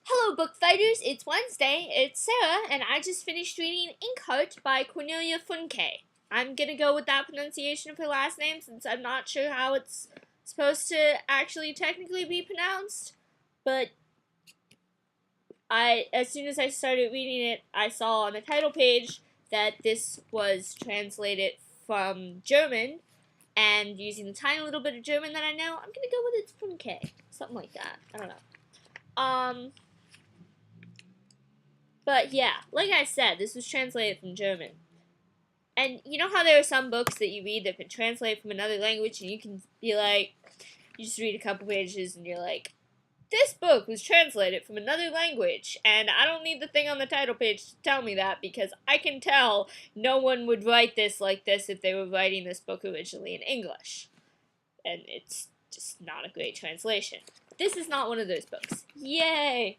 Hello, book fighters. It's Wednesday. It's Sarah, and I just finished reading Inkheart by Cornelia Funke. I'm gonna go with that pronunciation of her last name since I'm not sure how it's supposed to actually technically be pronounced. But as soon as I started reading it, I saw on the title page that this was translated from German, and using the tiny little bit of German that I know, I'm gonna go with it's Funke, something like that. I don't know. But yeah, like I said, this was translated from German. And you know how there are some books that you read that can translate from another language and you can be like, you just read a couple pages and you're like, this book was translated from another language, and I don't need the thing on the title page to tell me that because I can tell no one would write this like this if they were writing this book originally in English. And it's just not a great translation. This is not one of those books. Yay!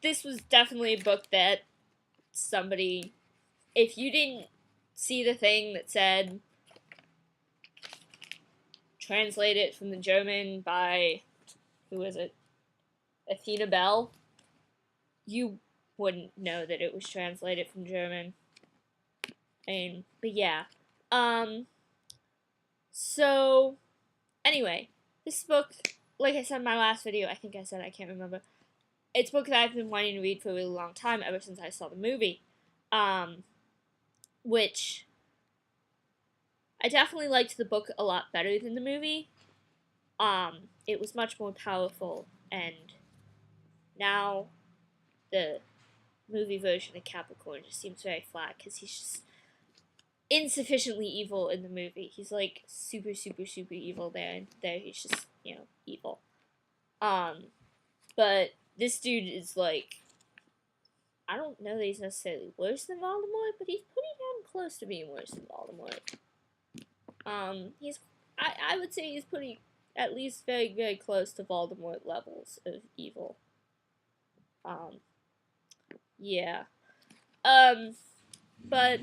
This was definitely a book that somebody, if you didn't see the thing that said translate it from the German by, who was it? Athena Bell, you wouldn't know that it was translated from German. But yeah. So, anyway, this book, like I said in my last video, I think I said, I can't remember, it's a book that I've been wanting to read for a really long time, ever since I saw the movie. Which I definitely liked the book a lot better than the movie. It was much more powerful, and now the movie version of Capricorn just seems very flat because he's just insufficiently evil in the movie. He's like super, super, super evil there, and there he's just, evil. But this dude is like, I don't know that he's necessarily worse than Voldemort, but he's pretty damn close to being worse than Voldemort. I would say he's pretty, at least very, very close to Voldemort levels of evil. Yeah. But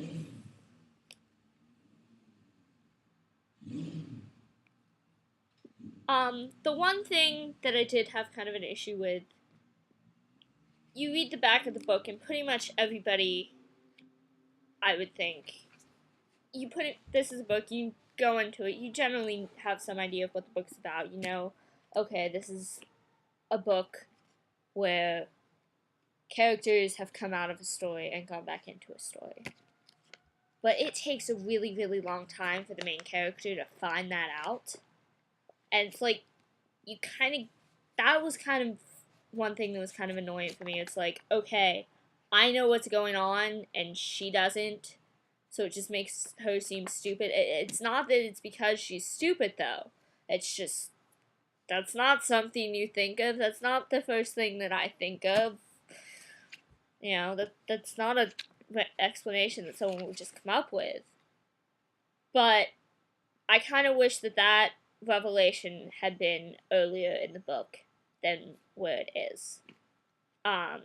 the one thing that I did have kind of an issue with, you read the back of the book and pretty much everybody, I would think, this is a book, you go into it, you generally have some idea of what the book's about, okay, this is a book where characters have come out of a story and gone back into a story. But it takes a really, really long time for the main character to find that out. And it's like, that was kind of one thing that was kind of annoying for me. It's like, okay, I know what's going on and she doesn't, so it just makes her seem stupid. It's not that it's because she's stupid, though. It's just, that's not something you think of. That's not the first thing that I think of. That's not an explanation that someone would just come up with. But I kind of wish that revelation had been earlier in the book than where it is. That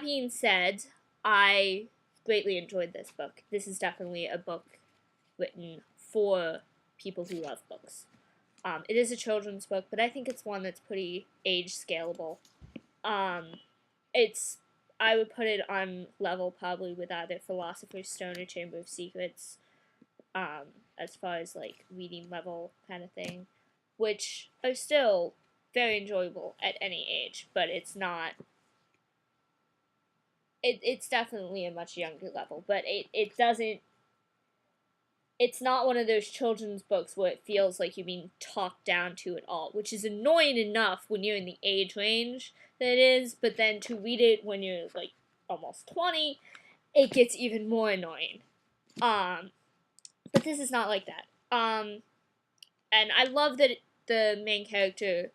being said, I greatly enjoyed this book. This is definitely a book written for people who love books. It is a children's book, but I think it's one that's pretty age scalable. I would put it on level probably with either Philosopher's Stone or Chamber of Secrets, as far as like reading level kind of thing, which are still very enjoyable at any age, but it's not. It's definitely a much younger level, but it doesn't. It's not one of those children's books where it feels like you're being talked down to at all, which is annoying enough when you're in the age range that it is, but then to read it when you're like almost 20, it gets even more annoying. But this is not like that. And I love that the main character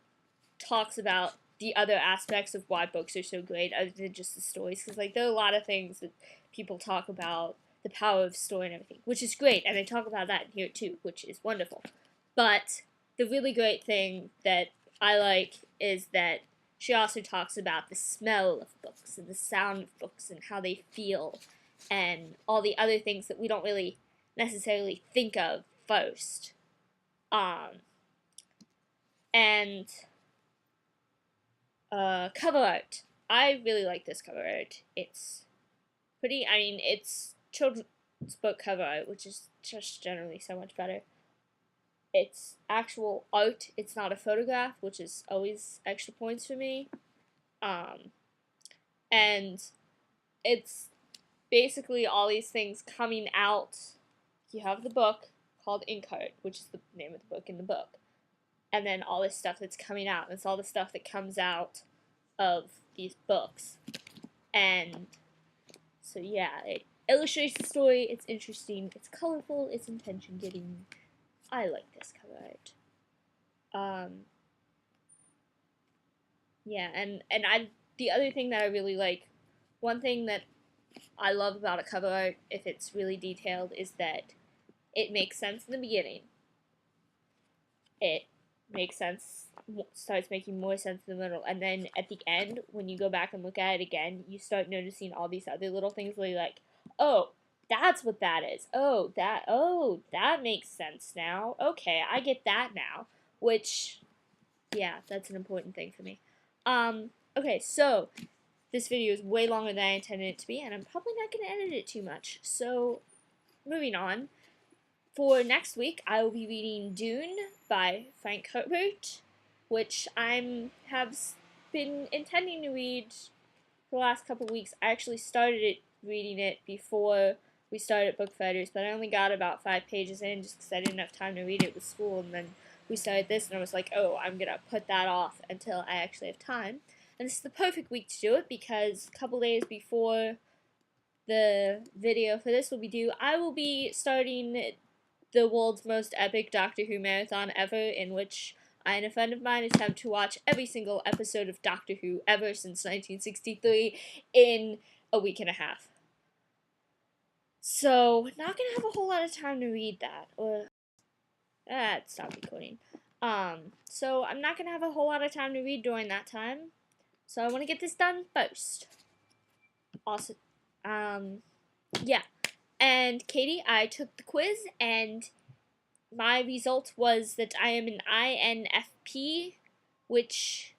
talks about the other aspects of why books are so great other than just the stories, because like there are a lot of things that people talk about, the power of story and everything, which is great, and they talk about that in here too, which is wonderful. But the really great thing that I like is that she also talks about the smell of books and the sound of books and how they feel and all the other things that we don't really necessarily think of first. And Cover art. I really like this cover art. It's pretty, I mean, it's children's book cover art, which is just generally so much better. It's actual art, it's not a photograph, which is always extra points for me. And it's basically all these things coming out. You have the book called Inkheart, which is the name of the book in the book. And then all this stuff that's coming out. It's all the stuff that comes out of these books. And so yeah, it illustrates the story, it's interesting, it's colorful, it's attention-getting. I like this cover art. Yeah, and the other thing that I really like, one thing that I love about a cover art, if it's really detailed, is that it makes sense in the beginning. It makes sense, starts making more sense in the middle, and then at the end, when you go back and look at it again, you start noticing all these other little things where you're like, oh, that's what that is. Oh, that makes sense now. Okay, I get that now. Which, yeah, that's an important thing for me. Okay, so this video is way longer than I intended it to be, and I'm probably not going to edit it too much. So, moving on. For next week, I will be reading Dune by Frank Herbert, which have been intending to read for the last couple weeks. I actually started reading it before we started Book Fighters, but I only got about 5 pages in just because I didn't have time to read it with school, and then we started this, and I was like, oh, I'm going to put that off until I actually have time. And this is the perfect week to do it because a couple days before the video for this will be due, I will be starting the world's most epic Doctor Who marathon ever, in which I and a friend of mine attempt to watch every single episode of Doctor Who ever since 1963 in a week and a half. So, not gonna have a whole lot of time to read that, or stop recording. So I'm not gonna have a whole lot of time to read during that time. So I want to get this done first. Also, yeah. And Katie, I took the quiz, and my result was that I am an INFP, which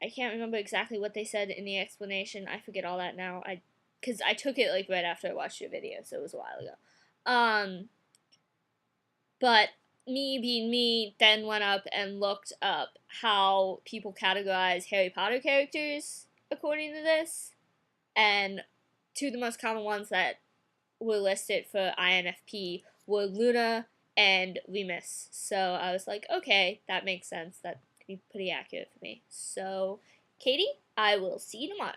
I can't remember exactly what they said in the explanation. I forget all that now. Because I took it like right after I watched your video, so it was a while ago. But me being me, then went up and looked up how people categorize Harry Potter characters according to this, and two of the most common ones that were listed for INFP were Luna and Remus. So I was like, okay, that makes sense. That could be pretty accurate for me. So, Katie, I will see you tomorrow.